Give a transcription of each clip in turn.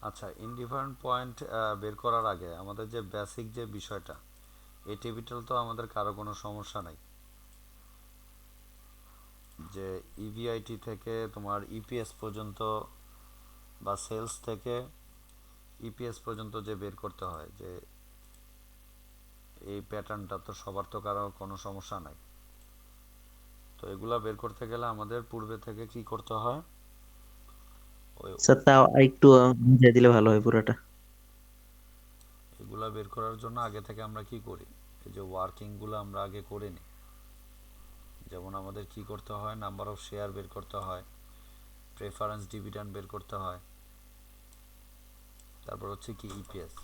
আচ্ছা, indifferent point বের করার আগে আমাদের যে বেসিক যে বিষয়টা, এই টেবিটাল তো আমাদের কারো কোনো সমস্যা নাই। যে ইভিআইটি থেকে তোমার ইপিএস পর্যন্ত বা সেলস থেকে ইপিএস পর্যন্ত যে বের করতে হয়, যে এই প্যাটার্নটা তো সবার তো কারো কোনো সমস্যা নাই। তো এগুলা বের করতে গেলে আমাদের পূর্বে থেকে কি করতে হয়, ওই স্যার তাও একটু বুঝিয়ে দিলে ভালো হয় পুরোটা। এগুলা বের করার জন্য আগে থেকে আমরা কি করি, এই যে ওয়ার্কিংগুলো আমরা আগে করে নিই। যেমন আমাদের কি করতে হয়, নাম্বার অফ শেয়ার বের করতে হয়, প্রেফারেন্স ডিভিডেন্ড বের করতে হয়, তারপর হচ্ছে কি ইপিএস।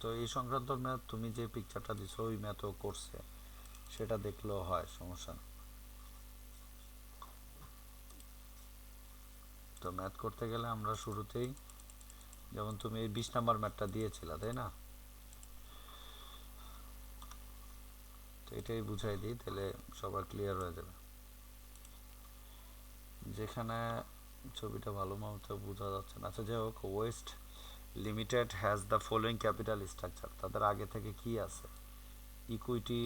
তো এই সংক্রান্ত ম্যাথ তুমি যে পিকচারটা দিছো ওই ম্যাথও করছে, সেটা দেখলেও হয়, সমস্যা না। তো ম্যাথ করতে গেলে আমরা শুরুতেই, যেমন তুমি এই 20 নাম্বার ম্যাথটা দিয়েছিলা তাই না, তো এটাই বুঝাই দিই তাহলে সবার ক্লিয়ার হয়ে যাবে। যেখানে ছবিটা ভালো মতো বোঝা যাচ্ছে না, আচ্ছা যাই হোক, West limited has the following capital structure. তাদের আগে থেকে কি আছে, ইকুইটি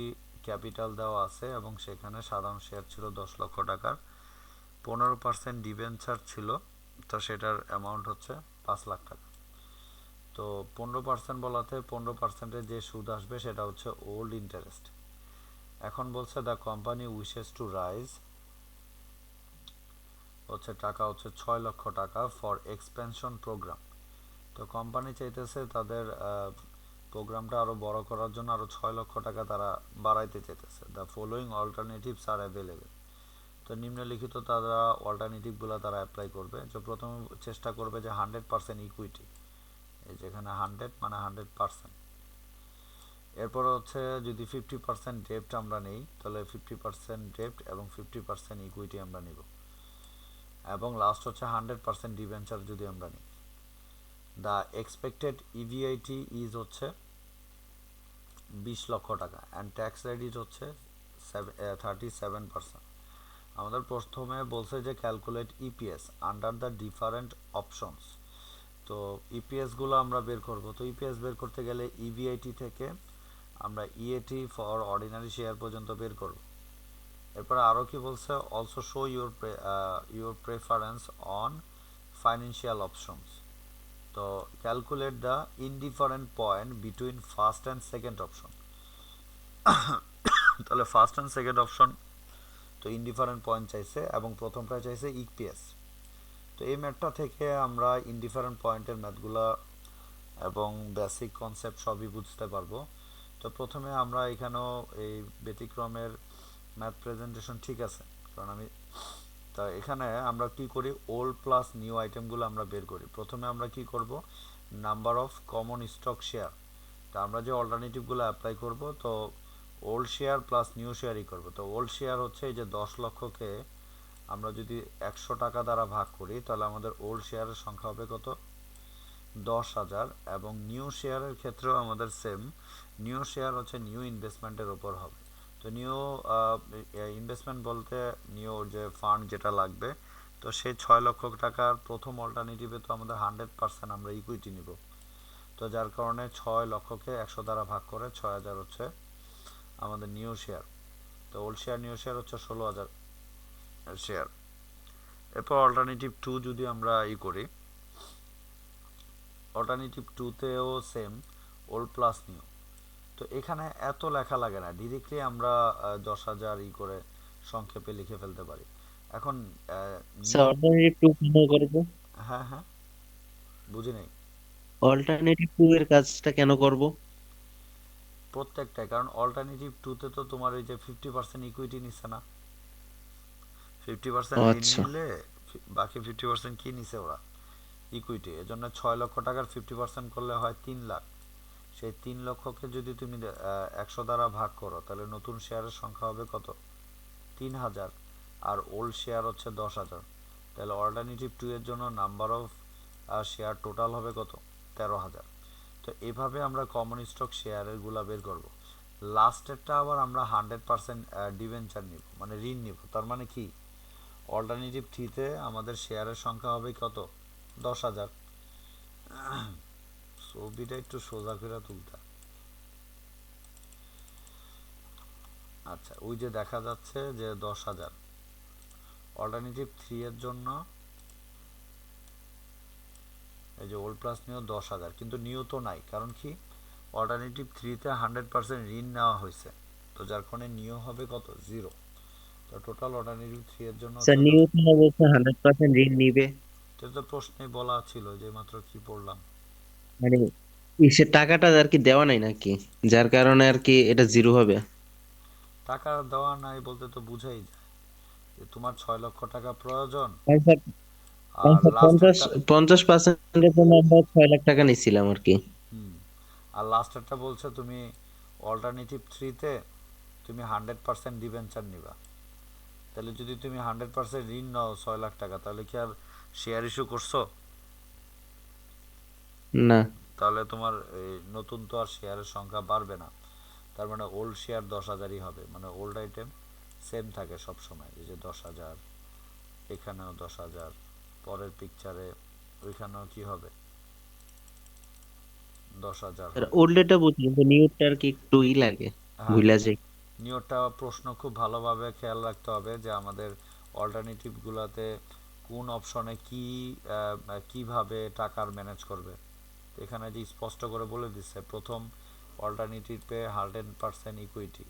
ক্যাপিটাল দেওয়া আছে এবং সেখানে সাধারণ শেয়ার ছিল 10 লক্ষ টাকার, 15% ডিবেঞ্চার ছিল, তো সেটার অ্যামাউন্ট হচ্ছে 5 লাখ টাকা। তো 15% বলাতে 15%-এর যে সুদ আসবে সেটা হচ্ছে ওল্ড ইন্টারেস্ট। এখন বলছে the company wishes to rise, হচ্ছে টাকা হচ্ছে 6 লক্ষ টাকা ফর এক্সপেনশন প্রোগ্রাম। তো কোম্পানি চাইতেছে তাদের প্রোগ্রামটা আরও বড় করার জন্য আরও 6 লক্ষ টাকা তারা বাড়াইতে চাইতেছে। The following alternatives are available. তো নিম্নলিখিত তারা অল্টারনেটিভগুলো তারা অ্যাপ্লাই করবে। যে প্রথমে চেষ্টা করবে যে 100% ইকুইটি, এই যেখানে 100 মানে 100%। এরপর হচ্ছে যদি 50% ডেপ্ট আমরা নেই, তাহলে 50% ডেপ্ট এবং 50% ইকুইটি আমরা নিব। এবং লাস্ট হচ্ছে 100% ডিভেঞ্চার যদি আমরা নিই। দ্য এক্সপেক্টেড ইভিআইটি ইজ হচ্ছে 20 লক্ষ টাকা অ্যান্ড ট্যাক্স রেট ইজ হচ্ছে 37%। আমাদের প্রথমে বলছে যে calculate EPS under the different options. তো ইপিএসগুলো আমরা বের করব। তো ইপিএস বের করতে গেলে ইভিআইটি থেকে আমরা ইএটি ফর অর্ডিনারি শেয়ার পর্যন্ত বের করব। এরপরে আরও কি বলছে, also show your preference on financial options. তো calculate the indifferent point between first and second option. তাহলে ফার্স্ট অ্যান্ড সেকেন্ড অপশন, তো ইনডিফারেন্ট পয়েন্ট চাইছে এবং প্রথমটা চাইছে ইপিএস। তো এই ম্যাথটা থেকে আমরা ইনডিফারেন্ট পয়েন্টের ম্যাথগুলা এবং বেসিক কনসেপ্ট সবই বুঝতে পারবো। তো প্রথমে আমরা এখানেও এই ব্যতিক্রমের ম্যাথ প্রেজেন্টেশন ঠিক আছে, কারণ আমি, তা এখানে আমরা কি করি, ওল্ড প্লাস নিউ আইটেমগুলো আমরা বের করি। প্রথমে আমরা কি করব, number of common stock share. তা আমরা যে অল্টারনেটিভগুলো অ্যাপ্লাই করব, তো ওল্ড শেয়ার প্লাস নিউ শেয়ারই করব। তো ওল্ড শেয়ার হচ্ছে এই যে 10 লক্ষকে আমরা যদি 100 টাকা দ্বারা ভাগ করি, তাহলে আমাদের ওল্ড শেয়ারের সংখ্যা হবে কত, 10,000। এবং নিউ শেয়ারের ক্ষেত্রেও আমাদের সেম, নিউ শেয়ার হচ্ছে নিউ ইনভেস্টমেন্টের ওপর হবে। তো নিউ ইনভেস্টমেন্ট বলতে নিউ যে ফান্ড যেটা লাগবে, তো সেই 6 লক্ষ টাকার প্রথম অল্টারনেটিভে তো আমাদের 100% আমরা ইকুইটি নিব। তো যার কারণে 6 লক্ষকে 100 দ্বারা ভাগ করে 6,000 হচ্ছে আমাদের নিউ শেয়ার। তো ওল্ড শেয়ার নিউ শেয়ার হচ্ছে 16,000 শেয়ার। এরপর অল্টারনেটিভ টু যদি আমরা করি, অল্টারনেটিভ টুতেও সেম, ওল্ড প্লাস নিউ। তো এখানে এত লেখা লাগে না, ডিরেক্টলি আমরা 10,000 করে সংক্ষেপে লিখে ফেলতে পারি। এখন স্যার নিউ, অল্টারনেটিভ টু কেন করবো? হ্যাঁ হ্যাঁ, বুঝি নেই। অল্টারনেটিভ টু এর কাজটা কেন করব? প্রত্যেকটাই, কারণ অল্টারনেটিভ টুতে তো তোমার এই যে 50% ইকুইটি নিচ্ছে না, 50% ও ঋণ আচ্ছা। নিলে বাকি 50% কি নিছে ওরা, ইকুইটি। এজন্য 6 লক্ষ টাকার 50% করলে হয় 3 লাখ। সেই 3 লক্ষকে যদি তুমি 100 দ্বারা ভাগ করো, তাহলে নতুন শেয়ারের সংখ্যা হবে কত, 3,000। আর ওল্ড শেয়ার হচ্ছে 10,000। তাহলে অল্টারনেটিভ টু এর জন্য নাম্বার অফ শেয়ার টোটাল হবে কত, 13,000। তো এভাবে আমরা কমন স্টক শেয়ারের গুলা বের করব। লাস্টেরটা আবার আমরা 100% ডিভেঞ্চার নিব, মানে ঋণ নিব। তার মানে কি, অল্টারনেটিভ থ্রিতে আমাদের শেয়ারের সংখ্যা হবে কত, 10,000। ছবিটা একটু সোজা করে তুলতা। আচ্ছা, ওই যে দেখা যাচ্ছে যে 10,000 অল্টারনেটিভ 3 এর জন্য, এই যে ওল্ড প্লাস নিউ 10,000, কিন্তু নিউ তো নাই, কারণ কি অল্টারনেটিভ 3-তে 100% ঋণ নেওয়া হয়েছে, তো যার কারণে নিউ হবে কত, 0। তো টোটাল অল্টারনেটিভ 3 এর জন্য স্যার হচ্ছে নিউটন বলছে 100% ঋণ নিবে, এটা তো প্রশ্নে বলা ছিল যে মাত্র কি পড়লাম। মানে ইসের টাকাটা আর কি দেওয়া নাই নাকি, যার কারণে আর কি এটা জিরো হবে। টাকা দেওয়া নাই বলতে তো বুঝাই যায় যে তোমার 6 লক্ষ টাকা প্রয়োজন, আর স্যার, আর পঞ্চাশ লাস্টেরটা, 50%-এর জন্য আমরা 6 লাখ টাকা নিছিলাম আর কি। হুম, আর লাস্টেরটা বলছে তুমি অল্টারনেটিভ 3-তে তুমি 100% ডিবেঞ্চার নিবা। তাহলে যদি তুমি 100% ঋণ নাও 6 লাখ টাকা, তাহলে কি আর শেয়ার ইস্যু করছো? না তাহলে তোমার এই নতুন তো আর শেয়ারের সংখ্যা বাড়বে না। তার মানে ওল্ড শেয়ার 10,000-ই হবে, মানে ওল্ড আইটেম সেম থাকে সব সময়, এই যে 10,000, এখানেও 10,000, পরের পিকচারে ওইখানেও কি হবে, 10,000 স্যার, হবে। ওল্ডেরটা বুঝি কিন্তু নিউটা আর কি একটু ই লাগে, হ্যাঁ, ভুলা যায়। নিয়োগটা প্রশ্ন খুব ভালোভাবে খেয়াল রাখতে হবে যে আমাদের অল্টারনেটিভগুলোতে কোন অপশনে কি কিভাবে টাকার ম্যানেজ করবে। তো এখানে যে স্পষ্ট করে বলে দিচ্ছে, প্রথম অল্টারনেটিভে 100% ইকুইটি,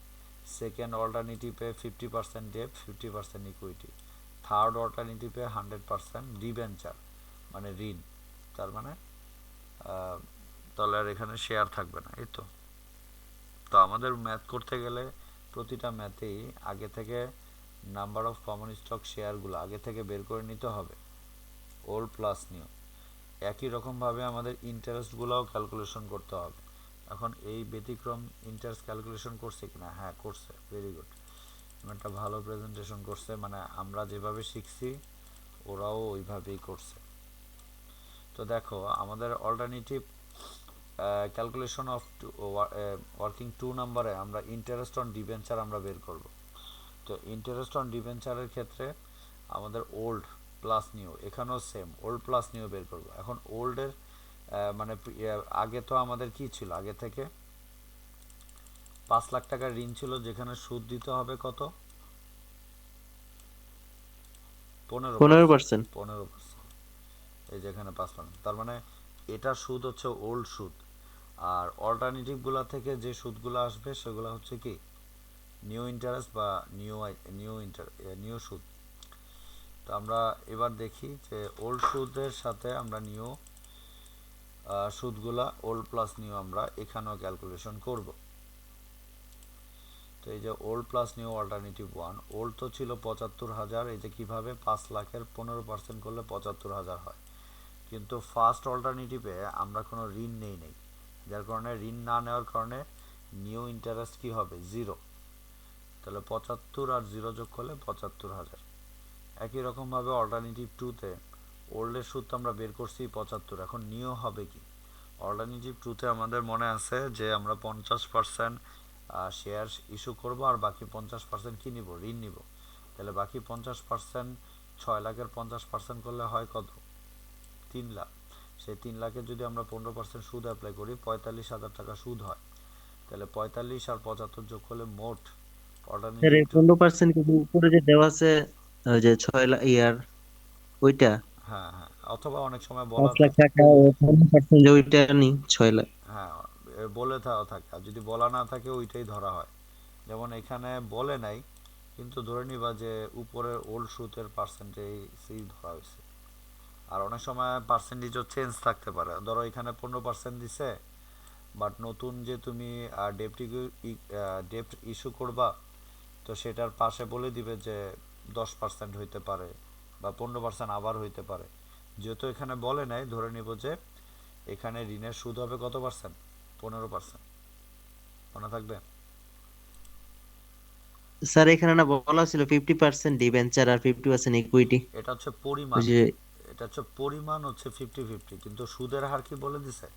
সেকেন্ড অল্টারনেটিভে 50% ডেপ 50% ইকুইটি, থার্ড অল্টারনেটিভে 100% ডিবেঞ্চার মানে ঋণ। তার মানে আহ, তাহলে আর এখানে শেয়ার থাকবে না, এই তো। তো আমাদের ম্যাথ করতে গেলে প্রতিটা ম্যাথেই আগে থেকে নাম্বার অফ কমন স্টক শেয়ারগুলো আগে থেকে বের করে নিতে হবে, ওল্ড প্লাস নিউ। একই রকমভাবে আমাদের ইন্টারেস্টগুলোও ক্যালকুলেশন করতে হবে। এখন এই ব্যতিক্রম ইন্টারেস্ট ক্যালকুলেশন করছে কিনা, হ্যাঁ করছে, ভেরি গুড। একটা ভালো প্রেজেন্টেশন করছে, মানে আমরা যেভাবে শিখছি ওরাও ওইভাবেই করছে। তো দেখো আমাদের অল্টারনেটিভ ক্যালকুলেশন অফ ওয়ার্কিং 2 নম্বরে আমরা ইন্টারেস্ট অন ডিবেঞ্চার আমরা বের করব। তো ইন্টারেস্ট অন ডিবেঞ্চারের ক্ষেত্রে আমাদের ওল্ড প্লাস নিউ, এখানেও সেম ওল্ড প্লাস নিউ বের করব। এখন ওল্ডের মানে আগে তো আমাদের কি ছিল, আগে থেকে 5 লাখ টাকার ঋণ ছিল, যেখানে সুদ দিতে হবে কত, 15%। 15%। 15%, এই যেখানে 5%, তার মানে এটার সুদ হচ্ছে ওল্ড সুদ। আর অল্টারনেটিভগুলো থেকে যে সুদগুলো আসবে সেগুলো হচ্ছে কি নিউ ইন্টারেস্ট বা নিউ নিউ সুদ। তো আমরা এবার দেখি যে ওল্ড সুদের সাথে আমরা নিউ সুদগুলা ওল্ড প্লাস নিউ আমরা এখানেও ক্যালকুলেশন করব। তো এই যে old plus new alternative 1, old তো ছিল 75,000, এই যে কিভাবে 5 লাখের 15% করলে 75,000 হয়, কিন্তু ফার্স্ট অল্টারনেটিভে আমরা কোনো ঋণ নেই, যার কারণে ঋণ না নেওয়ার কারণে নিউ ইন্টারেস্ট কি হবে, 0। তাহলে 75 আর 0 যোগ করলে 75,000। একই রকমভাবে অল্টারনেটিভ 2-তে ওল্ডের সুদ তো আমরা বের করছি 75, এখন নিউ হবে কি, অল্টারনেটিভ 2-তে আমাদের মনে আছে যে আমরা 50% শেয়ার ইস্যু করব, আর বাকি 50% কি নিব, ঋণ নিব। তাহলে বাকি 50%, 6 লাখের 50% করলে হয় কত, 3 লাখ। সেই 3 লাখে যদি আমরা 15% সুদ অ্যাপ্লাই করি 45,000 টাকা সুদ হয়। তাহলে 45 আর 75 যোগ করলে মোট স্যার অল্টারনেটিভ এই টু, 15% কিন্তু উপরে যে দেওয়া আছে, ওই যে 6 লাখ ইয়ার ওইটা, হ্যাঁ হ্যাঁ, অথবা অনেক সময় বলা 5 লাখ থাকে, টাকা ও 15% যে ওইটা নি 6 লাখ। হ্যাঁ বলে থাকে, আর যদি বলা না থাকে ওইটাই ধরা হয়। যেমন এখানে বলে নাই, কিন্তু ধরে নিবা যে উপরের ওল্ড সুতের পার্সেন্টেজই ধরা হয়েছে। আর অনেক সময় পার্সেন্টেজও চেঞ্জ থাকতে পারে, ধরো এখানে 15% দিছে, বাট নতুন যে তুমি ডেপ্ট ডেপ্ট ইস্যু করবা, তো সেটার পাশে বলে দিবে যে 10% হইতে পারে বা 15% আবার হইতে পারে। যেহেতু এখানে বলে নাই, ধরে নিব যে এখানে ঋণের সুদ হবে কত পার্সেন্ট, 15%। মনে থাকবে। স্যার এখানে না বলা ছিল 50% ডিবেঞ্চার আর 50% ইকুইটি। এটা হচ্ছে ওই পরিমাণ, যে, এটা হচ্ছে পরিমাণ হচ্ছে 50-50, কিন্তু সুদের হার কি বলে দিছে,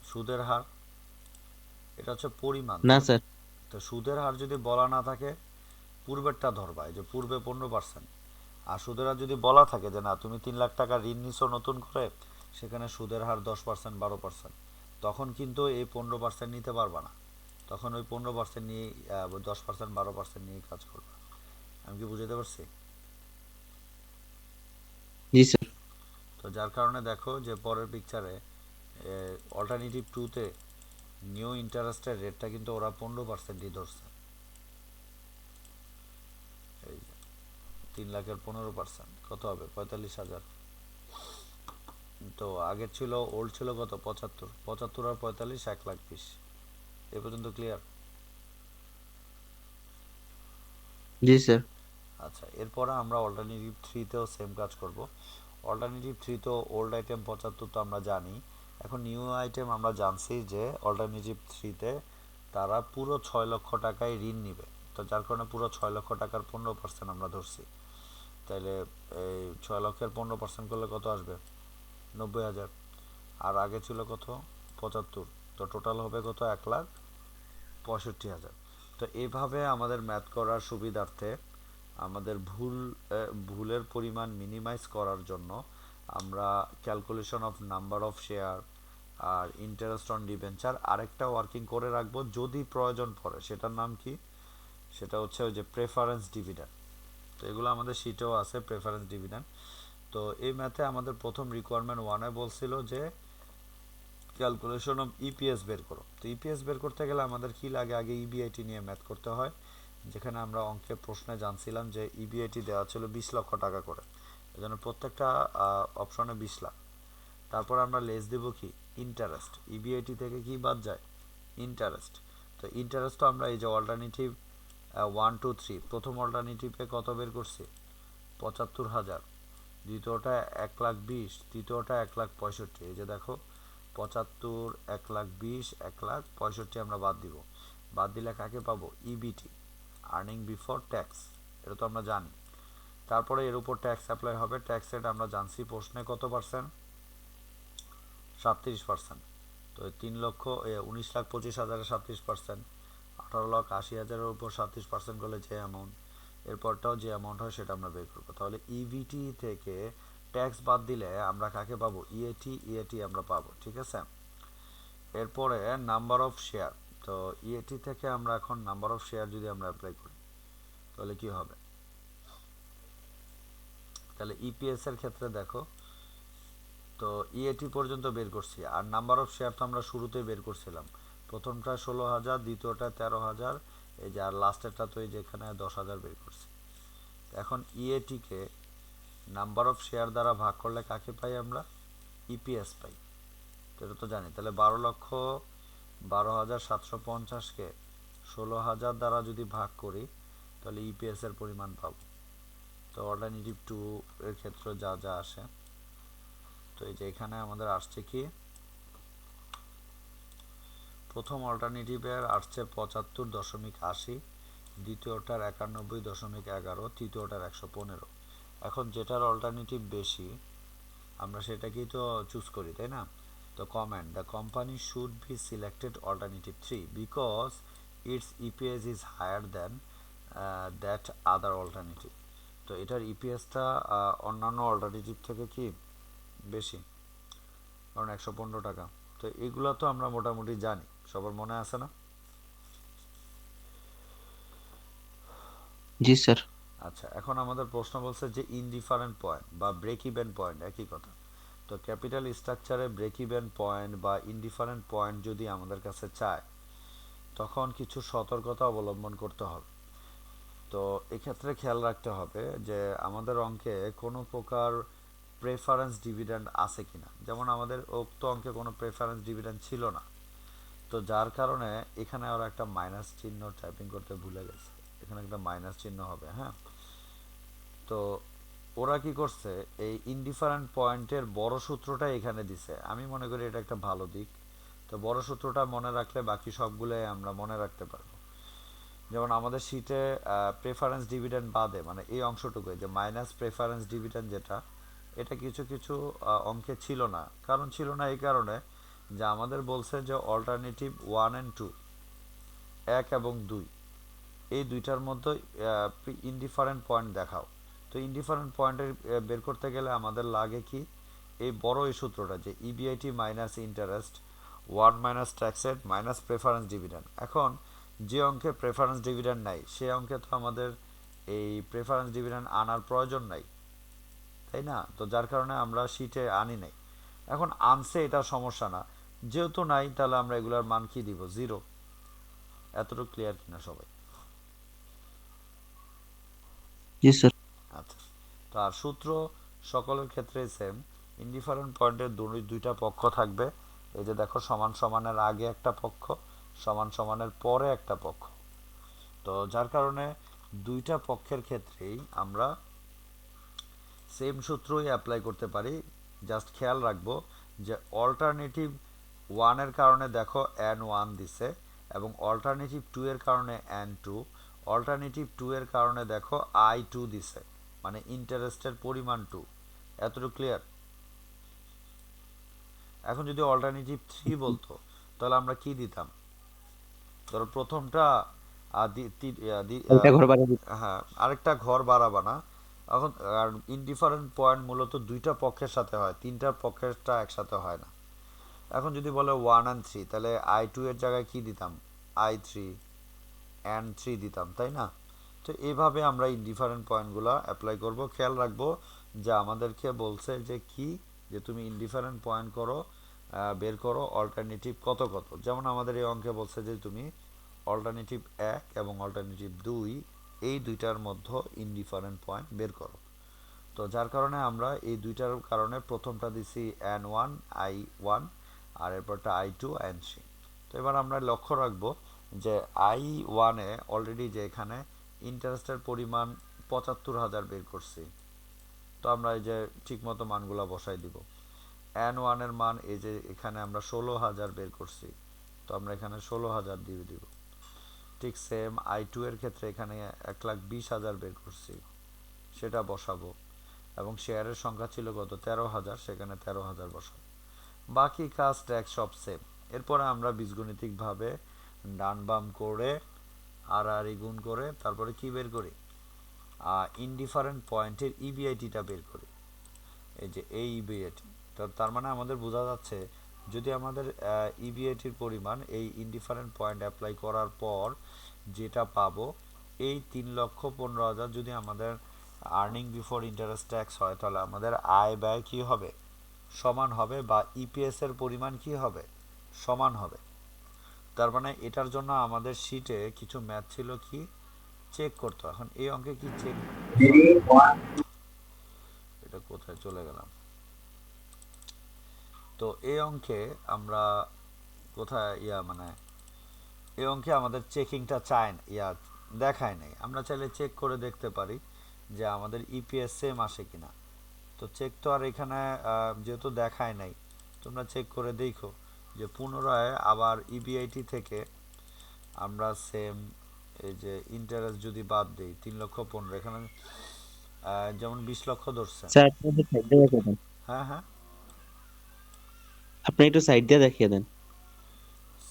সুদের হার, এটা হচ্ছে পরিমাণ। না স্যার। তো সুদের হার যদি বলা না থাকে পূর্বেরটা ধরবা, এই যে পূর্বে 15%। আর সুদের হার যদি বলা থাকে যে না তুমি 3 লাখ টাকা ঋণ নিছো নতুন করে, সেখানে সুদের হার 10%, 12%, তখন কিন্তু এই 15% নিতে পারবা না। তখন ওই 15% নিয়ে 10%, 12% নিয়ে কাজ করবে। আমি কি বুঝাতে পারছি? জি স্যার। তো যার কারণে দেখো যে পরের পিকচারে অল্টারনেটিভ টুতে নিউ ইন্টারেস্টের রেটটা কিন্তু ওরা 15%ই ধরছে। এই যে 3 লাখের 15% কত হবে? 45,000। তো আগের ছিল, ওল্ড ছিল কত? 75। 75 আর 45, 1,20,000। এ পর্যন্ত ক্লিয়ার? জি স্যার। আচ্ছা, এরপরে আমরা অল্টারনেটিভ থ্রিতেও সেম কাজ করব। অল্টারনেটিভ থ্রি তো ওল্ড আইটেম 75 তো আমরা জানি। এখন নিউ আইটেম আমরা জানছি যে অল্টারনেটিভ থ্রিতে তারা পুরো 6 লক্ষ টাকায় ঋণ নিবে। তো যার কারণে পুরো 6 লক্ষ টাকার 15% আমরা ধরছি। তাইলে এই 6 লক্ষের 15% করলে কত আসবে? 90,000। আর আগে ছিল কত? 75। তো টোটাল হবে কত? 1,65,000। তো এইভাবে আমাদের ম্যাথ করার সুবিধার্থে আমাদের ভুলের পরিমাণ মিনিমাইজ করার জন্য আমরা calculation of number of share আর ইন্টারেস্ট অন ডিবেঞ্চার আরেকটা ওয়ার্কিং করে রাখবো যদি প্রয়োজন পড়ে। সেটার নাম কি? সেটা হচ্ছে ওই যে প্রেফারেন্স ডিভিডেন্ড। তো এগুলো আমাদের শিটেও আছে, প্রেফারেন্স ডিভিডেন্ড। তো এই ম্যাথে আমাদের প্রথম রিকোয়ারমেন্ট ওয়ানে বলছিল যে ক্যালকুলেশন অফ ইপিএস বের করো। তো ইপিএস বের করতে গেলে আমাদের কি লাগে? আগে ইবিআইটি নিয়ে ম্যাথ করতে হয়, যেখানে আমরা অঙ্কের প্রশ্নে জানছিলাম যে ইবিআইটি দেওয়া ছিল 20 লক্ষ টাকা করে। এজন্য প্রত্যেকটা অপশনে 20 লাখ। তারপর আমরা লেস দেব কি? ইন্টারেস্ট। ইবিআইটি থেকে কি বাদ যায়? ইন্টারেস্ট। তো ইন্টারেস্ট তো আমরা এই যে অল্টারনেটিভ 1, 2, 3, প্রথম অল্টারনেটিভে কত বের করছি? 75,000। দ্বিতীয়টা 1,20,000, তৃতীয়টা 1,65,000। এই যে দেখো 75, 1,20,000, 1,65,000 আমরা বাদ দিব। বাদ দিলে কাকে পাবো? EBIT, earning before tax. এটা তো আমরা জানি। তারপরে এর উপর ট্যাক্স অ্যাপ্লাই হবে। ট্যাক্স রেট আমরা জানছি প্রশ্নে কত পার্সেন্ট? 37%। তো 19,25,000-এর 37%, 18,80,000-এর উপর 37% করলে যে অ্যামাউন্ট, এরপরটাও যে অ্যামাউন্ট হয় সেটা আমরা বের করবো। তাহলে ইভিটি থেকে ট্যাক্স বাদ দিলে আমরা কাকে পাবো? ইএটি। ইএটি আমরা পাবো, ঠিক আছে। এরপরে নাম্বার অফ শেয়ার। তো ইএটি থেকে আমরা এখন নাম্বার অফ শেয়ার যদি আমরা অ্যাপ্লাই করি তাহলে কি হবে? তাহলে ইপিএস এর ক্ষেত্রে দেখো, তো ইএটি পর্যন্ত বের করছি, আর নাম্বার অফ শেয়ার তো আমরা শুরুতেই বের করছিলাম। প্রথমটা 16,000, দ্বিতীয়টা 13,000, এই যে আর লাস্টেরটা তো এই যে এখানে 10,000 বের করছি। এখন ইএটিকে নাম্বার অফ শেয়ার দ্বারা ভাগ করলে কাকে পাই আমরা? ইপিএস পাই। তো এটা তো জানি। তাহলে 12,12,750-কে 16,000 দ্বারা যদি ভাগ করি তাহলে ইপিএস এর পরিমাণ পাবো। তো অল্টারনেটিভ টু এর ক্ষেত্রে যা যা আসে, তো এই যে এখানে আমাদের আসছে কি? প্রথম অল্টারনেটিভের আসছে 75.80, দ্বিতীয়টার 91.11, তৃতীয়টার 115। এখন যেটার অল্টারনেটিভ বেশি আমরা সেটাকেই তো চুজ করি, তাই না? তো comment, the company should be selected alternative three because its EPS is higher than that other alternative. তো এটার ইপিএসটা অন্যান্য অল্টারনেটিভ থেকে কি বেশি? কারণ 115 টাকা। তো এগুলো তো আমরা মোটামুটি জানি, সবার মনে আছে না? জি স্যার। আচ্ছা, এখন আমাদের প্রশ্ন বলছে যে ইনডিফারেন্ট পয়েন্ট বা ব্রেক ইভেন পয়েন্ট একই কথা। তো ক্যাপিটাল স্ট্রাকচারে ব্রেক ইভেন পয়েন্ট বা ইনডিফারেন্ট পয়েন্ট যদি আমাদের কাছে চায় তখন কিছু সতর্কতা অবলম্বন করতে হবে। তো এক্ষেত্রে খেয়াল রাখতে হবে যে আমাদের অঙ্কে কোনো প্রকার প্রেফারেন্স ডিভিডেন্ড আছে কিনা। যেমন আমাদের উক্ত অঙ্কে কোনো প্রেফারেন্স ডিভিডেন্ড ছিল না। তো যার কারণে এখানে ওরা একটা মাইনাস চিহ্ন টাইপিং করতে ভুলে গেছে, এখানে একটা মাইনাস চিহ্ন হবে, হ্যাঁ। তো ওরা কি করছে? এই ইনডিফারেন্ট পয়েন্টের বড় সূত্রটা এখানে দিছে। আমি মনে করি এটা একটা ভালো দিক। তো বড় সূত্রটা মনে রাখলে বাকি সবগুলোই আমরা মনে রাখতে পারবো। যেমন আমাদের শীটে প্রেফারেন্স ডিভিডেন্ড বাদে, মানে এই অংশটুকু যে মাইনাস প্রেফারেন্স ডিভিডেন্ড যেটা, এটা কিছু কিছু অঙ্কে ছিল না। কারণ ছিল না এই কারণে যে আমাদের বলছে যে অল্টারনেটিভ 1 and 2, 1 এবং 2, এই দুইটার মধ্যে ইনডিফারেন্ট পয়েন্ট দেখাও। তো ইনডিফারেন্ট পয়েন্টের বের করতে গেলে আমাদের লাগে কি? এই বড় এই সূত্রটা যে EBIT minus interest 1 minus tax rate minus preference dividend. এখন যে অঙ্কে প্রেফারেন্স ডিভিডেন্ড নাই সে অঙ্কে তো আমাদের এই প্রেফারেন্স ডিভিডেন্ড আনার প্রয়োজন নাই, তাই না? তো যার কারণে আমরা শিটে আনি নাই। এখন আনসে এটা সমস্যা না, যেহেতু নাই তাহলে আমরা এগুলার মান কি দিব, জিরো। এতটুকু ক্লিয়ার কিনা সবাই? জি স্যার। আচ্ছা, তো আর সূত্র সকলের ক্ষেত্রে সেম। ইনডিফারেন্ট পয়েন্টের দুইটা পক্ষ থাকবে। এই যে দেখো, সমান সমানের আগে একটা পক্ষ, সমান সমানের পরে একটা পক্ষ। তো যার কারণে দুইটা পক্ষের ক্ষেত্রেই আমরা সেম সূত্রই অ্যাপ্লাই করতে পারি। জাস্ট খেয়াল রাখবো যে অল্টারনেটিভ ওয়ানের কারণে দেখো এন ওয়ান দিছে, এবং অল্টারনেটিভ টু এর কারণে এন টু, অল্টারনেটিভ টু এর কারণে দেখো আই টু দিছে, মানে ইন্টারেস্টের পরিমাণ টু। এতটুকু ক্লিয়ার? এখন যদি অল্টারনেটিভ থ্রি বলতো তাহলে আমরা কি দিতাম? ধরো প্রথমটা আর এটা ঘর বাড়ি দিতে। হ্যাঁ, আরেকটা ঘর বাড়াবা না। এখন আর ইনডিফারেন্ট পয়েন্ট মূলত দুইটা পক্ষের সাথে হয়, তিনটার পক্ষেরটা একসাথে হয় না। এখন যদি বলে ওয়ান অ্যান্ড থ্রি, তাহলে আই টু এর জায়গায় কি দিতাম, আই থ্রি অ্যান্ড থ্রি দিতাম, তাই না? তো এইভাবে আমরা ইনডিফারেন্ট পয়েন্টগুলো অ্যাপ্লাই করব। খেয়াল রাখবো যে আমাদেরকে বলছে যে কি, যে তুমি ইনডিফারেন্ট পয়েন্ট করো, বের করো অল্টারনেটিভ কত কত। যেমন আমাদের এই অঙ্কে বলছে যে তুমি অল্টারনেটিভ এক এবং অল্টারনেটিভ দুই, এই দুইটার মধ্যে ইনডিফারেন্ট পয়েন্ট বের করো। তো যার কারণে আমরা এই দুইটার কারণে প্রথমটা দিছি এন ওয়ান আই ওয়ান, আর এরপরটা আই টু এন থ্রি। তো এবার আমরা লক্ষ্য রাখবো যে আই ওয়ানে অলরেডি যে এখানে ইন্টারেস্টের পরিমাণ ৭৫,০০০ বের করছি। তো আমরা এই যে ঠিকমতো মানগুলা বসাই দিব। এন ওয়ানের মান এই যে এখানে আমরা ১৬,০০০ বের করছি, তো আমরা এখানে ১৬,০০০ দিয়ে দিব। ঠিক সেম আই টু এর ক্ষেত্রে এখানে ১,২০,০০০ বের করছি, সেটা বসাবো, এবং শেয়ারের সংখ্যা ছিল কত, ১৩,০০০, সেখানে ১৩,০০০ বসাবো। বাকি কাজ ট্যাক্স সব সেম। এরপরে আমরা বীজগণিতিকভাবে ডান বাম করে আর আর গুণ করে তারপরে কি বের করি, ইনডিফারেন্ট পয়েন্টের ইবিআইটিটা বের করি। এই যে এই ইবিআইটি, তার মানে আমাদের বোঝা যাচ্ছে যদি আমাদের ইবিআইটির পরিমাণ এই ইনডিফারেন্ট পয়েন্ট অ্যাপ্লাই করার পর যেটা পাবো, এই ৩,১৫,০০০ যদি আমাদের আর্নিং বিফোর ইন্টারেস্ট ট্যাক্স হয়, তাহলে আমাদের আয় ব্যয় কি হবে, সমান হবে, বা ইপিএস এর পরিমাণ কি হবে, সমান হবে। তার মানে এটার জন্য আমাদের শিটে কিছু ম্যাথ ছিল কি চেক করতে। এখন এই অঙ্কে কি চেক, সরি এটা কোথায় চলে গেলাম। তো এই অঙ্কে আমরা কোথায় মানে এই অঙ্কে আমাদের চেকিংটা চায় দেখায় নাই। আমরা চাইলে চেক করে দেখতে পারি যে আমাদের ইপিএস সেম আসে কিনা। তো চেক তো আর এখানে যেহেতু দেখায় নাই, তোমরা চেক করে দেখো যে পুনরায় আবার ইবিআইটি থেকে আমরা সেম এই যে ইন্টারেস্ট যদি বাদ দিই ৩,১৫,০০০, এখানে যেমন ২০ লক্ষ ধরছে। স্যার আপনি একটু সাইড দিয়ে দেখিয়ে দেন। হ্যাঁ হ্যাঁ, আপনি একটু সাইড দিয়ে দেখিয়ে দেন।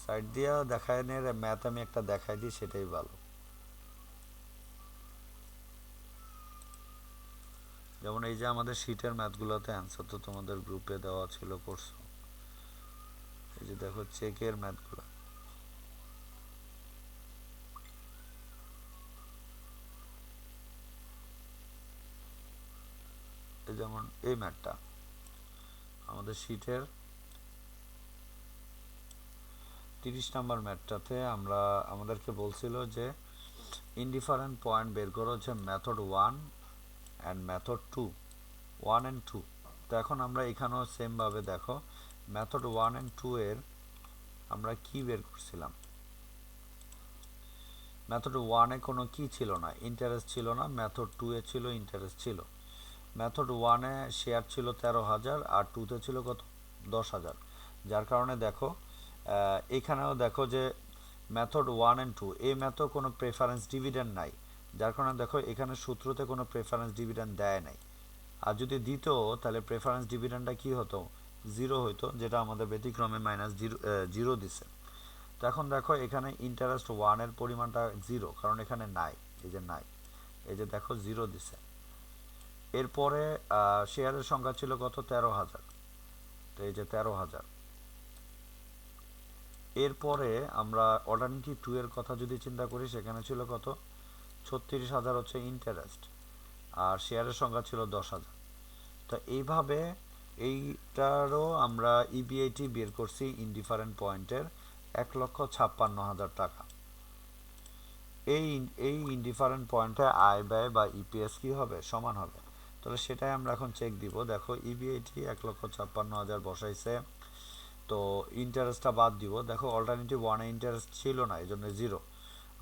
সাইড দিয়া দেখায় নিয়ে ম্যাথ আমি একটা দেখাই দিই, সেটাই ভালো। যেমন এই যে আমাদের শীটের ম্যাথগুলোতে অ্যান্সার তো তোমাদের গ্রুপে দেওয়া ছিল, করছো। এই যে দেখো চেকের ম্যাথগুলো, এই যেমন এই ম্যাথটা আমাদের শীটের ৩০ নম্বর ম্যাথটাতে আমরা আমাদেরকে বলছিল যে ইনডিফারেন্ট পয়েন্ট বের করো হচ্ছে method one and method two, one and two. তো এখন আমরা এখানেও সেমভাবে দেখো মেথড ওয়ান অ্যান্ড টু এর আমরা কি বের করছিলাম। মেথড ওয়ানে কোনো কি ছিল না, ইন্টারেস্ট ছিল না। মেথড টু এ ছিল, ইন্টারেস্ট ছিল। মেথড ওয়ানে শেয়ার ছিল ১৩,০০০, আর টুতে ছিল কত, ১০,০০০। যার কারণে দেখো এখানেও দেখো যে মেথড ওয়ান অ্যান্ড টু এই মেথড কোনো প্রেফারেন্স ডিভিডেন্ড নাই। যার কারণে দেখো এখানে সূত্রতে কোনো প্রেফারেন্স ডিভিডেন্ড দেয় নাই। আর যদি দিত তাহলে প্রেফারেন্স ডিভিডেন্ডটা কি হতো, জিরো হইতো, যেটা আমাদের ব্যতিক্রমে মাইনাস জিরো জিরো দিছে। তো এখন দেখো এখানে ইন্টারেস্ট ওয়ানের পরিমাণটা জিরো, কারণ এখানে নাই, এই যে নাই, এই যে দেখো জিরো দিছে। এরপরে শেয়ারের সংখ্যা ছিল কত, ১৩,০০০। এই যে 13,000। এরপরে আমরা অল্টারনেটিভ 2 এর কথা যদি চিন্তা করি, সেখানে ছিল কত? 36,000 হচ্ছে ইন্টারেস্ট, আর শেয়ারের সংখ্যা ছিল 10,000। তো এইভাবে এইটারও আমরা ইবিআইটি বের করছি ইনডিফারেন্ট পয়েন্টের 1,56,000 টাকা। এই এই ইনডিফারেন্ট পয়েন্টে আয় ব্যয় বা ইপিএস কি হবে? সমান হবে। তাহলে সেটাই আমরা এখন চেক দিব। দেখো ইবিআইটি 1,56,000 বসাইছে, তো ইন্টারেস্টটা বাদ দিব। দেখো অল্টারনেটিভ 1-এ ইন্টারেস্ট ছিল না, এই জন্য 0।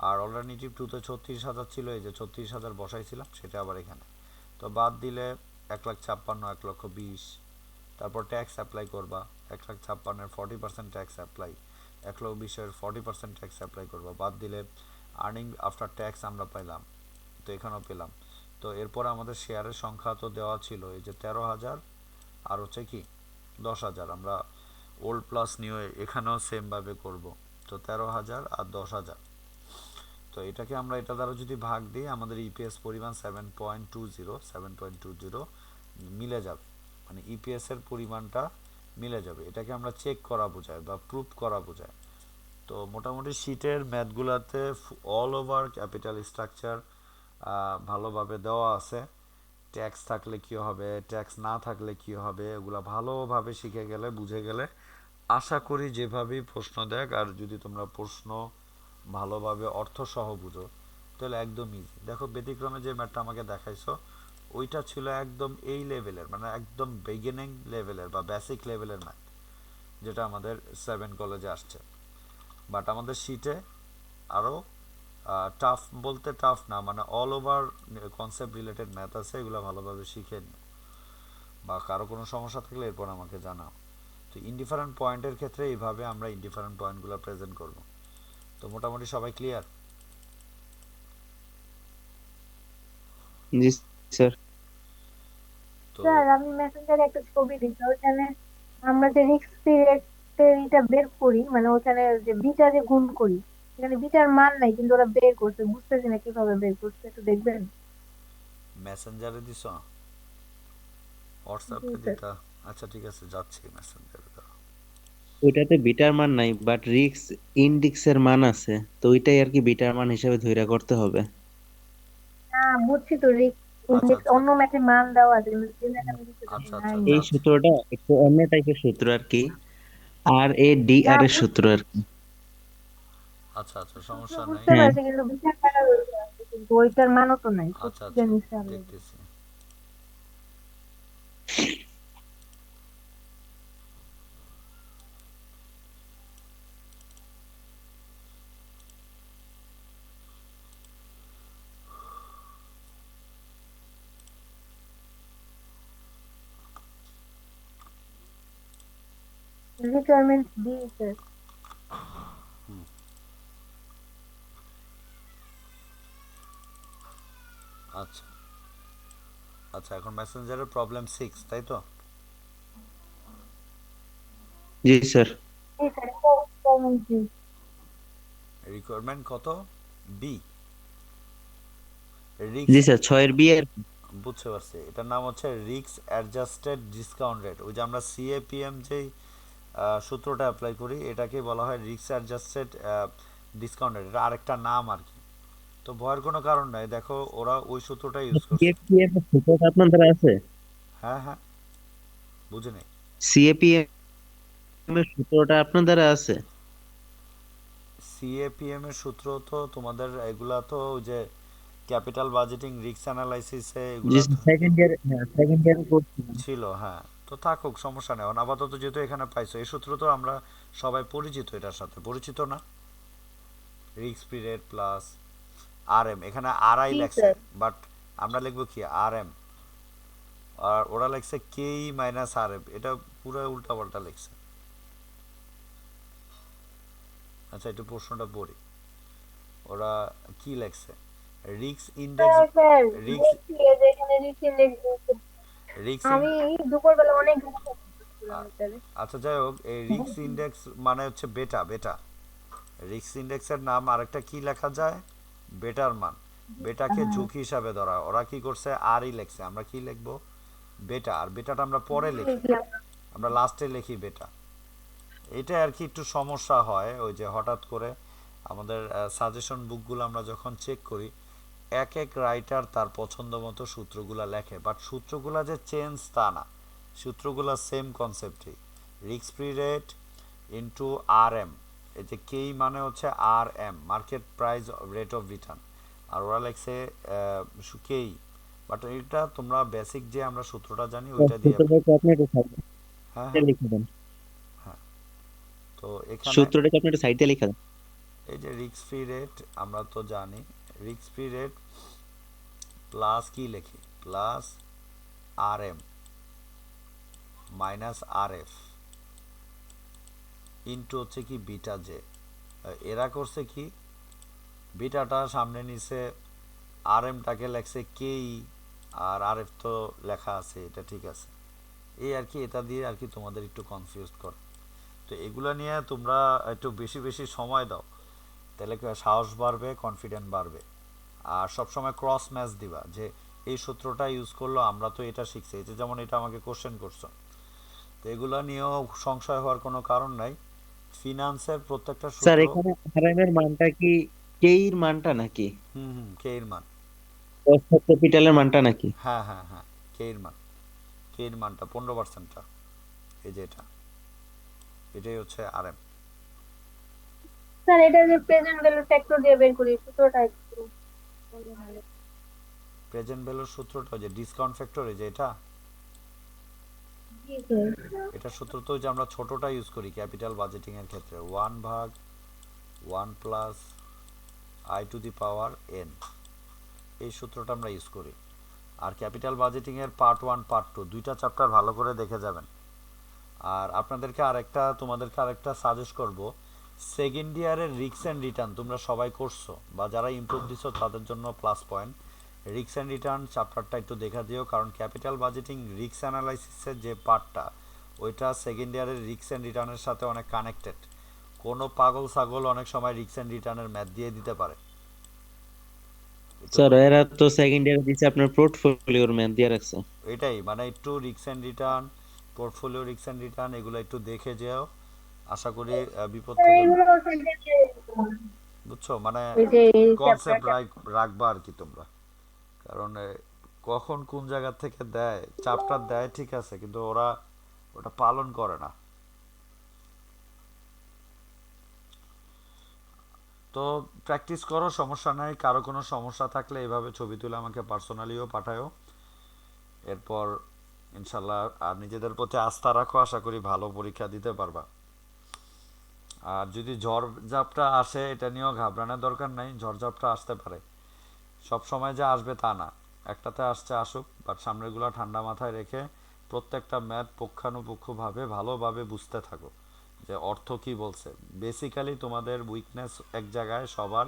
আর অল্টারনেটিভ 2-তে 36,000 ছিল, এই যে 36,000 বসাইছিলাম, সেটা আবার এখানে। তো বাদ দিলে 1,56,000, 1,20,000। তারপর ট্যাক্স অ্যাপ্লাই করবা, 1,56,000-এর 40% ট্যাক্স অ্যাপ্লাই, 1,20,000-এর 40% ট্যাক্স অ্যাপ্লাই করবা। বাদ দিলে আর্নিং আফটার ট্যাক্স আমরা পাইলাম, তো এখানেও পেলাম। তো এরপর আমাদের শেয়ারের সংখ্যা তো দেওয়া ছিল, এই যে 13,000 আর হচ্ছে কি 10,000। আমরা ওল্ড প্লাস নিউ এখানেও সেমভাবে করব। তো 13,000 আর 10,000, তো এটাকে আমরা এটা দ্বারা যদি ভাগ দিই, আমাদের ইপিএস পরিমাণ 7.20 মিলে যাবে, মানে ইপিএস এর পরিমাণটা মিলে যাবে। এটাকে আমরা চেক করা বোঝায় বা প্রুফ করা বোঝায়। তো মোটামুটি শীটের ম্যাথগুলোতে অল ওভার ক্যাপিটাল স্ট্রাকচার ভালোভাবে দেওয়া আছে। ট্যাক্স থাকলে কী হবে, ট্যাক্স না থাকলে কী হবে, এগুলো ভালোভাবে শিখে গেলে, বুঝে গেলে আশা করি যেভাবেই প্রশ্ন দেখ, আর যদি তোমরা প্রশ্ন ভালোভাবে অর্থসহ বুঝো, তাহলে একদম ইজি। দেখো ব্যতিক্রমে যে ম্যাথটা আমাকে দেখাইছো, ওইটা ছিল একদম এই লেভেলের, মানে একদম বিগিনিং লেভেলের বা বেসিক লেভেলের ম্যাথ, যেটা আমাদের 7 কলেজে আসছে। বাট আমাদের শিটে আরও টাফ, বলতে টাফ না, মানে all over concept related math আছে, এগুলো ভালোভাবে শিখে নিও। বা কারো কোনো সমস্যা থাকলে এরপর আমাকে জানাও। তো ইনডিফারেন্ট পয়েন্টের ক্ষেত্রে এইভাবে আমরা ইনডিফারেন্ট পয়েন্টগুলো প্রেজেন্ট করব। তো মোটামুটি সবাই ক্লিয়ার? জি স্যার। তো স্যার আমি মেসেঞ্জারে একটা ছবি দিচ্ছি, ওখানে আমরা যে রিস্ক পিরিয়ড এটা বের করি, মানে ওখানে যে বিটা যে গুণ করি, এখানে বিটার মান নাই, কিন্তু ওরা বের করছে, বুঝতেছি না কিভাবে বের করছে, একটু দেখবেন? মেসেঞ্জারে দিছ, জি হোয়াটসঅ্যাপে স্যার। দিতা? আচ্ছা ঠিক আছে, যাচ্ছি মেসেঞ্জারে। ওইটাতে বিটার মান নাই, বাট রিক্স ইন্ডেক্সের মান আছে, তো ওইটাই আর কি বিটার মান হিসেবে ধইরা করতে হবে। হ্যাঁ বুঝছি তো, রিস্ক আচ্ছা ইন্ডেক্স আচ্ছা অন্য ম্যাথে মান দেওয়া আছে, কিন্তু যে ম্যাথে আমি দিচ্ছি তাতে আচ্ছা আচ্ছা, নাই। এই যাচ্ছি। সূত্রটা একটু অন্য টাইপের সূত্র আর কি, আর এ ডি না আর এর সূত্র বুঝছি, আর কি। আচ্ছা আচ্ছা, সূত্র সমস্যা নাই। বুঝতে হ্যাঁ। পারছি, কিন্তু বিটার টাকা রয়েছে আছে, কিন্তু ওইটার মানও তো নাই, আচ্ছা কোথেকে আচ্ছা, নিচ্ছে আল্লাহ জানে। দেখতেছি। Requirement D sir. আচ্ছা আচ্ছা, এখন মেসেঞ্জারের প্রবলেম 6, তাই তো? জি স্যার। জি স্যার, রিকোয়ারমেন্ট ডি। রিকোয়ারমেন্ট কত? বি, জি রিক্স। স্যার, 6 এর বি আর বুঝতে পারছি, এটার নাম হচ্ছে রিক্স অ্যাডজাস্টেড ডিসকাউন্ট রেট। ওই যে আমরা সিএপিএম যেই সূত্রটা অ্যাপ্লাই করি, এটাকে বলা হয় রিক্স অ্যাডজাস্টেড ডিসকাউন্ট রেট, এটা আরেকটা নাম আর কি। তো ভয়ের কোনো কারণ নাই, দেখো ওরা ওই সূত্রটা ইউজ করছে। সিএপিএম এর সূত্রটা আপনাদের আছে? হ্যাঁ হ্যাঁ, বুঝে নেই। সিএপিএম এর সূত্রটা আপনাদের আছে? সিএপিএম এর সূত্র তো তোমাদের এগুলা তো ওই যে ক্যাপিটাল বাজেটিং, রিস্ক অ্যানালাইসিসে জি এগুলা সেকেন্ড ইয়ার, হ্যাঁ সেকেন্ড ইয়ারে করছিলাম। ছিল। হ্যাঁ, তো থাকুক, সমস্যা নেই। এখন আপাতত যেহেতু এখানে পাইছো, এই সূত্র তো আমরা সবাই পরিচিত, এটার সাথে পরিচিত না? Risk period plus R M, এখানে আর আই জি লেখছে, স্যার। বাট আমরা লিখবো কি আর এম, আর ওরা লেখছে কে মাইনাস আর এম, এটা পুরো উল্টা পাল্টা লিখছে। আচ্ছা, একটু প্রশ্নটা পড়ি, ওরা কি লেখছে। রিক্স ইন্ডেক্স, স্যার স্যার, রিক্স দেখছি এই যে এখানে রিস্ক ইন্ডেক্স। রিক্স আমি দুপুরবেলা অনেক ঘুমাতে পারছিলাম এটারে। আচ্ছা যাই হোক, এই রিক্স ইন্ডেক্স মানে হচ্ছে বেটা, বেটা। রিক্স ইন্ডেক্সের নাম আরেকটা কি লেখা যায়? বেটার মান। বেটাকে হ্যাঁ, ঝুঁকি হিসাবে ধরা হয়। ওরা কি করছে, আরই লেখছে, আমরা কি লিখবো? বেটা। আর বেটাটা আমরা পরে জি লিখি। লিখলাম। আমরা লাস্টে লিখি বেটা। এটা আর কি একটু সমস্যা হয়, ওই যে হঠাৎ করে আমাদের সাজেশন বুকগুলো আমরা যখন চেক করি, এক এক রাইটার তার পছন্দ মতো সূত্রগুলা লেখে, বাট সূত্রগুলা যে চেঞ্জ তা না, সূত্রগুলা সেম কনসেপ্টই। Risk free rate into R M, এই যে কেই মানে হচ্ছে R M, market price rate of return, আর ওরা লেখছে কেই, বাট এটা তোমরা বেসিক যে আমরা সূত্রটা জানি ওইটা দিয়ে। সূত্রটাকে আপনি একটু হ্যাঁ সাইডে হ্যাঁ লিখে দেন। হ্যাঁ। তো এখানে সূত্রটাকে আপনি একটু সাইডে লিখে দেন। এই যে রিস্ক ফ্রি রেট আমরা তো জানি, রিস্ক ফ্রি রেট প্লাস কি লিখি, প্লাস আর এম মাইনাস আর এফ ইন্টু হচ্ছে কি বিটা জে। এরা করছে কি, বিটাটা সামনে নিচে, আর এমটাকে লেখছে কেই, আর এফ তো লেখা আছে, এটা ঠিক আছে। এই আর কি, এটা দিয়ে আর কি তোমাদের একটু কনফিউজ করে। তো এগুলা নিয়ে তোমরা একটু বেশি বেশি সময় দাও, তাহলে কি হয়, সাহস বাড়বে, কনফিডেন্ট বাড়বে। আর সবসময় ক্রস ম্যাচ দিবা, যে এই সূত্রটা ইউজ করলো, আমরা তো এটা শিখছি, এই যে যেমন এটা আমাকে কোশ্চেন করছো, তো এগুলো নিয়েও সংশয় হওয়ার কোনো কারণ নাই। ফিনান্সের প্রত্যেকটা স্যার সূত্র। এখানে আরএম এর মানটা কি কে এর মানটা নাকি কে এর মান। কস্ট অফ ক্যাপিটালের মানটা নাকি? হ্যাঁ হ্যাঁ হ্যাঁ, কে এর মান, কে এর মানটা 15%টা, এই যে এটা, এটাই হচ্ছে আর এম। স্যার এটা যে প্রেজেন্ট ভ্যালু ফ্যাক্টর দিয়ে বের করি সূত্রটা একটু বললে ভালো। প্রেজেন্ট ভ্যালুর সূত্রটা যে ডিসকাউন্ট ফ্যাক্টর, এই যে এটা, জি স্যার। এটার সূত্র তো ওই যে আমরা ছোটটা ইউজ করি ক্যাপিটাল বাজেটিং এর ক্ষেত্রে, 1/1 plus I to the power N, এই সূত্রটা আমরা ইউজ করি। আর ক্যাপিটাল বাজেটিং এর পার্ট 1 পার্ট 2 দুইটা চ্যাপ্টার ভালো করে দেখে যাবেন। আর আপনাদেরকে তোমাদেরকে আরেকটা সাজেস্ট করব, সেকেন্ড ইয়ারের রিস্ক অ্যান্ড রিটার্ন তোমরা সবাই করছো বা যারা ইমপ্রুভ দিছো তাদের জন্য plus point, risk and return চ্যাপ্টারটা একটু দেখা দিও, কারণ ক্যাপিটাল বাজেটিং রিস্ক অ্যানালাইসিসের যে পার্টটা, ওইটা সেকেন্ড ইয়ারের রিস্ক অ্যান্ড রিটার্নের সাথে অনেক কানেক্টেড। কোনো পাগল ছাগল অনেক সময় রিস্ক অ্যান্ড রিটার্নের ম্যাথ দিয়ে দিতে পারে, একটু স্যার এরা তো সেকেন্ড ইয়ারে দিছে আপনার পোর্টফোলিওর ম্যাথ দিয়ে রাখছে। এটাই মানে একটু risk and return, portfolio risk and return এগুলো একটু দেখে যেও, আশা করি বিপদ স্যার থেকে, এইগুলো হচ্ছে যে বুঝছো, মানে ওই যে এই কনসেপ্ট চ্যাপ্টারটা রাখবা আর কি তোমরা। কারণ কখন কোন জায়গা থেকে দেয়, চ্যাপ্টার দেয় ঠিক আছে, কিন্তু ওরা ওটা পালন করে না। তো প্র্যাকটিস করো, সমস্যা নাই, কারো কোনো সমস্যা থাকলে এভাবে ছবি তুলে আমাকে পার্সোনালিও পাঠায়ো। এরপর ইনশাল্লাহ আর নিজেদের প্রতি আস্থা রাখো, আশা করি ভালো পরীক্ষা দিতে পারবা। আর যদি ঝড় ঝাপটা আসে, এটা নিয়েও ঘাবড়ানোর দরকার নাই, ঝড়ঝাপটা আসতে পারে, সব সময় যে আসবে তা না, একটাতে আসছে আসুক, বাট সামনেরগুলো ঠান্ডা মাথায় রেখে প্রত্যেকটা ম্যাথ পুঙ্খানুপুঙ্খভাবে ভালোভাবে বুঝতে থাকো, যে অর্থ কি বলছে। বেসিক্যালি তোমাদের উইকনেস এক জায়গায় সবার,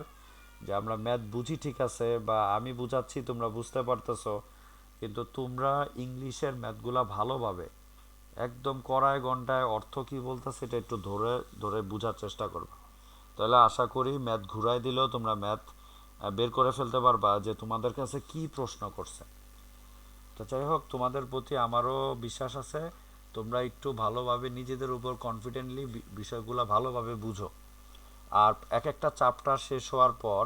যে আমরা ম্যাথ বুঝি ঠিক আছে, বা আমি বুঝাচ্ছি তোমরা বুঝতে পারতেছো, কিন্তু তোমরা ইংলিশের ম্যাথগুলা ভালোভাবে একদম কড়ায় ঘন্টায় অর্থ কি বলতেছে এটা একটু ধরে ধরে বোঝার চেষ্টা করবে, তাহলে আশা করি ম্যাথ ঘুরাই দিলেও তোমরা ম্যাথ বের করে ফেলতে পারবা যে তোমাদের কাছে কি প্রশ্ন করছে। তো যাই হোক, তোমাদের প্রতি আমারও বিশ্বাস আছে, তোমরা একটু ভালোভাবে নিজেদের উপর কনফিডেন্টলি বিষয়গুলো ভালোভাবে বুঝো। আর এক একটা চ্যাপ্টার শেষ হওয়ার পর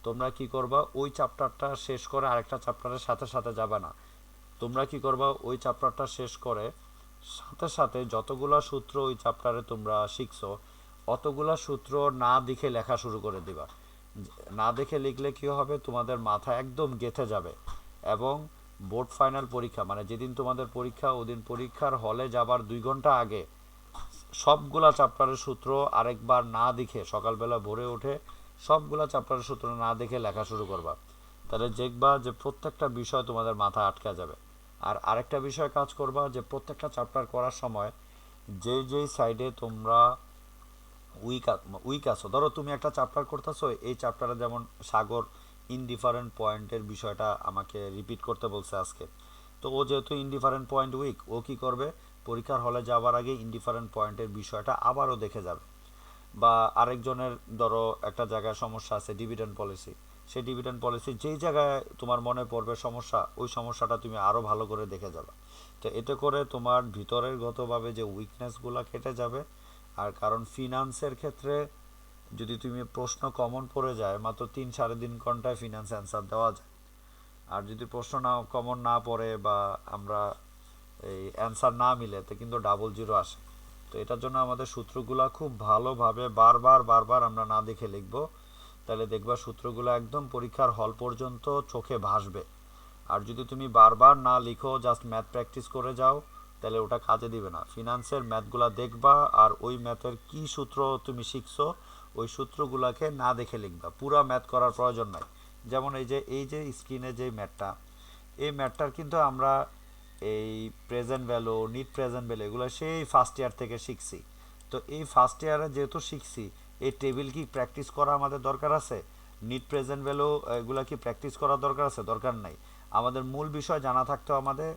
তোমরা কি করবা, ওই চ্যাপ্টারটা শেষ করে আরেকটা চ্যাপ্টারের সাথে সাথে যাবে না, তোমরা কি করবা, ওই চ্যাপ্টারটা শেষ করে সাথে সাথে যতগুলা সূত্র ওই চ্যাপ্টারে তোমরা শিখছো অতগুলা সূত্র না দেখে লেখা শুরু করে দিবা। না দেখে লিখলে কি হবে, তোমাদের মাথা একদম গেঁথে যাবে, এবং বোর্ড ফাইনাল পরীক্ষা মানে যেদিন তোমাদের পরীক্ষা, ওদিন পরীক্ষার হলে যাবার 2 ঘন্টা আগে সবগুলা চ্যাপ্টারের সূত্র আরেকবার না দেখে, সকালবেলা ভোরে উঠে সবগুলা চ্যাপ্টারের সূত্র না দেখে লেখা শুরু করবা, তাহলে দেখবা যে প্রত্যেকটা বিষয় তোমাদের মাথায় আটকা যাবে। আর আরেকটা বিষয় কাজ করবা, যে প্রত্যেকটা চ্যাপ্টার করার সময় যেই সাইডে তোমরা উইক আছো, ধরো তুমি একটা চ্যাপ্টার করতেছো, এই চ্যাপ্টারে যেমন সাগর ইনডিফারেন্ট পয়েন্টের বিষয়টা আমাকে রিপিট করতে বলছে আজকে, তো ও যেহেতু ইনডিফারেন্ট পয়েন্ট উইক, ও কি করবে, পরীক্ষার হলে যাওয়ার আগে ইনডিফারেন্ট পয়েন্টের বিষয়টা আবারও দেখে যাবে, বা আরেকজনের ধরো একটা জায়গায় সমস্যা আছে ডিভিডেন্ড পলিসি, সেই ডিভিডেন্ড পলিসি যেই জায়গায় তোমার মনে পড়বে সমস্যা, ওই সমস্যাটা তুমি আরো ভালো করে দেখে যাবে। তো এতে করে তোমার ভিতরের গতভাবে যে উইকনেসগুলো কেটে যাবে। আর কারণ ফিনান্সের ক্ষেত্রে যদি তুমি প্রশ্ন কমন পড়ে যায়, মাত্র 3-3.5 ঘন্টায় ফিনান্স অ্যান্সার দেওয়া যায়। আর যদি প্রশ্ন না কমন না পড়ে বা আমরা এই অ্যান্সার না মিলে, তো কিন্তু ডাবল জিরো আসে। তো এটার জন্য আমাদের সূত্রগুলা খুব ভালোভাবে বারবার বারবার আমরা না দেখে লিখব। তাহলে দেখবা সূত্রগুলো একদম পরীক্ষার হল পর্যন্ত চোখে ভাসবে। আর যদি তুমি বারবার না লিখো, জাস্ট ম্যাথ প্র্যাকটিস করে যাও, তাহলে ওটা কাজে দিবে না। ফিনান্সের ম্যাথগুলা দেখবা, আর ওই ম্যাথের কি সূত্র তুমি শিখছো ওই সূত্রগুলাকে না দেখে লিখবা, পুরা ম্যাথ করার প্রয়োজন নাই। যেমন এই যে স্ক্রিনে যে ম্যাথটা, এই ম্যাথটার কিন্তু আমরা এই present value, net present value এগুলো সেই ফার্স্ট ইয়ার থেকে শিখছি। তো এই ফার্স্ট ইয়ারে যেহেতু শিখছি, এই টেবিল কি প্র্যাকটিস করা আমাদের দরকার আছে? নিট প্রেজেন্ট ভ্যালু এগুলো কি প্র্যাকটিস করা দরকার আছে? দরকার নাই। আমাদের মূল বিষয় জানা থাকতে হবে, আমাদের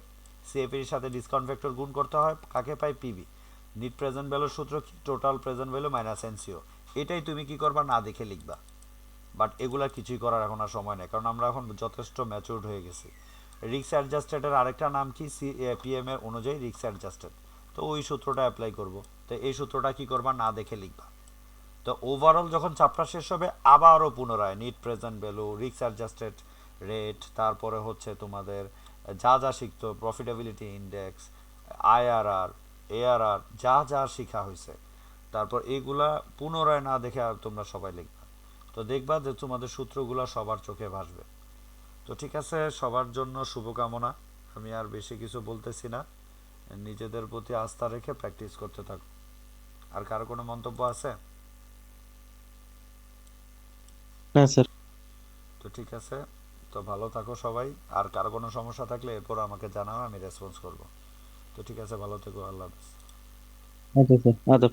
সিএপির সাথে ডিসকাউন্ট ফ্যাক্টর গুণ করতে হয়, কাকে পাই? পিবি। নিট প্রেজেন্ট ভ্যালুর সূত্র কি? Total present value minus NCO. এটাই তুমি কি করবা? না দেখে লিখবা। বাট এগুলা কিছুই করার এখন আর সময় নেই, কারণ আমরা এখন যথেষ্ট ম্যাচিউরড হয়ে গেছি। রিক্স অ্যাডজাস্টেডের আরেকটা নাম কি? পিএম এর অনুযায়ী রিক্স অ্যাডজাস্টেড। তো ওই সূত্রটা অ্যাপ্লাই করব। তো এই সূত্রটা কি করবা? না দেখে লিখবা। তো ওভারঅল যখন চ্যাপ্টার শেষ হবে, আবারও পুনরায় নিট প্রেজেন্ট ভ্যালু, রিক্স অ্যাডজাস্টেড রেট, তারপরে হচ্ছে তোমাদের যা যা শিখতো, প্রফিটেবিলিটি ইন্ডেক্স, আইআরআর, এআরআর, যা যা শেখা হয়েছে, তারপর এইগুলা পুনরায় না দেখে আর তোমরা সবাই লিখবা। তো দেখবা যে তোমাদের সূত্রগুলা সবার চোখে ভাসবে। তো ঠিক আছে, সবার জন্য শুভকামনা। আমি আর বেশি কিছু বলতেছি না। নিজেদের প্রতি আস্থা রেখে প্র্যাকটিস করতে থাকো। আর কারো কোনো মন্তব্য আছে? না স্যার। তো ঠিক আছে, তো ভালো থাকো সবাই। আর কারো কোনো সমস্যা থাকলে এরপর আমাকে জানাও, আমি রেসপন্স করব। তো ঠিক আছে, ভালো থেকো, আল্লাহ হাফেজ। আচ্ছা স্যার, আদাব।